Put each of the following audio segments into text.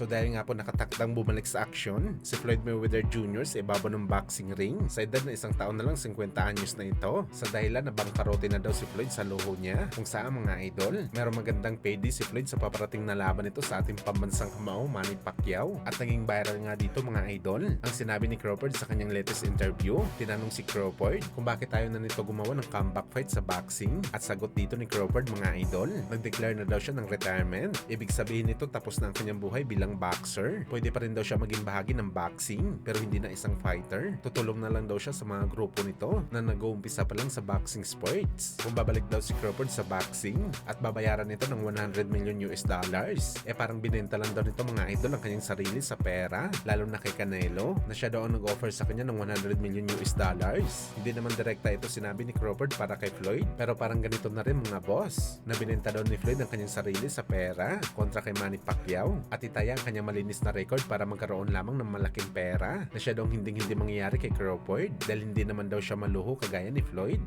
So dahil nga po nakatakdang bumalik sa aksyon, si Floyd Mayweather Jr. sa ibabaw ng boxing ring sa edad na isang taon na lang 50 anyos na ito sa dahilan na bangkarote na daw si Floyd sa luho niya. Kung saan mga idol, merong magandang payday si Floyd sa paparating na laban ito sa ating pambansang kamao Manny Pacquiao. At naging viral nga dito mga idol ang sinabi ni Crawford sa kanyang latest interview. Tinanong si Crawford kung bakit tayo na nito gumawa ng comeback fight sa boxing, at sagot dito ni Crawford mga idol, nag-declare na daw siya ng retirement. Ibig sabihin nito tapos na ang kanyang buhay bilang boxer. Pwede pa rin daw siya maging bahagi ng boxing pero hindi na isang fighter. Tutulong na lang daw siya sa mga grupo nito na nag-uumpisa pa lang sa boxing sports. Kung babalik daw si Crawford sa boxing at babayaran nito ng 100 million US dollars, parang binenta lang daw nito mga idol ang kanyang sarili sa pera, lalo na kay Canelo na siya daw ang nag-offer sa kanya ng 100 million US dollars. Hindi naman direkta ito sinabi ni Crawford para kay Floyd, pero parang ganito na rin mga boss, na binenta daw ni Floyd ang kanyang sarili sa pera kontra kay Manny Pacquiao at itaya ang kanyang malinis na record para magkaroon lamang ng malaking pera na siya daw hindi mangyayari kay Crawford dahil hindi naman daw siya maluho kagaya ni Floyd.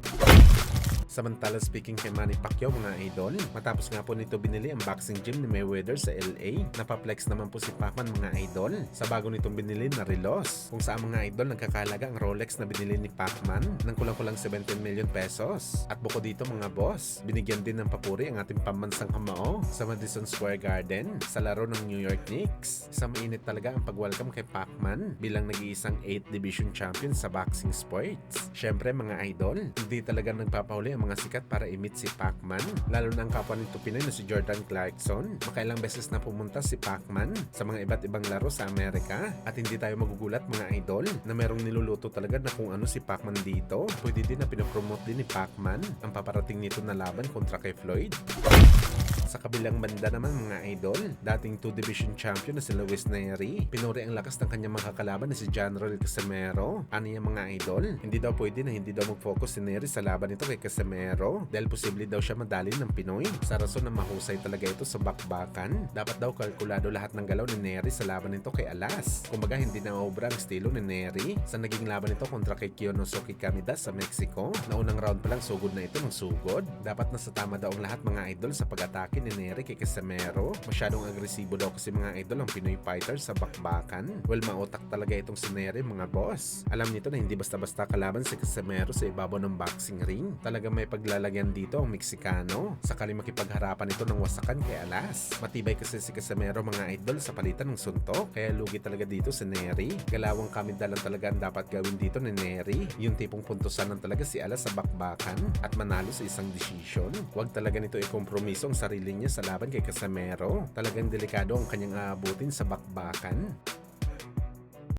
Samantala speaking kay Manny Pacquiao mga idol, matapos nga po nito binili ang boxing gym ni Mayweather sa LA, napaplex naman po si Pacman mga idol sa bago nitong binili na relos, kung saan mga idol nagkakalaga ang Rolex na binili ni Pacman ng kulang-kulang 17 million pesos. At bukod dito mga boss, binigyan din ng papuri ang ating pambansang kamao sa Madison Square Garden sa laro ng New York Knicks. Isang mainit talaga ang pag-welcome kay Pacman bilang nag-iisang 8th division champion sa boxing sports. Syempre mga idol, hindi talaga nagpapahuli ang mga sikat para i-meet si Pacman, lalo na ang kapwa nito Pinoy na si Jordan Clarkson. Makailang beses na pumunta si Pacman sa mga iba't ibang laro sa Amerika at hindi tayo magugulat mga idol na merong niluluto talaga na kung ano si Pacman dito. Pwede din na pinopromote din ni Pacman ang paparating nito na laban kontra kay Floyd. Sa kabilang banda naman mga idol, dating 2 division champion na si Luis Nery, pinuri ang lakas ng kanyang mga kalaban na si General Casimero. Ano yung mga idol? Hindi daw pwede na hindi daw mag-focus si Nery sa laban nito kay Casimero dahil posible daw siya madali ng Pinoy sa rason na mahusay talaga ito sa bakbakan. Dapat daw kalkulado lahat ng galaw ni Nery sa laban nito kay Alas. Kumbaga hindi na maubra ang estilo ni Nery sa naging laban nito kontra kay Kiyonosuke Kamida sa Mexico. Na unang round pa lang sugod na ito ng sugod. Dapat nasa tama daw ang lahat mga idol sa pag-atake ni Nery kay Casimero. Masyadong agresibo daw kasi mga idol ang Pinoy fighter sa bakbakan. Well, mautak talaga itong si Nery mga boss. Alam nito na hindi basta-basta kalaban si Casimero sa ibabaw ng boxing ring. Talagang may paglalagyan dito ang Meksikano sakali makipagharapan ito ng wasakan kay Alas. Matibay kasi si Casimero mga idol sa palitan ng suntok, kaya lugi talaga dito si Nery. Galawang kamidalan talaga ang dapat gawin dito ni Nery. Yung tipong puntusan ng talaga si Alas sa bakbakan at manalo sa isang desisyon. Huwag talaga nito ikompromiso ang sarili niya sa laban kay Casimero. Talagang delikado ang kanyang aabutin sa bakbakan.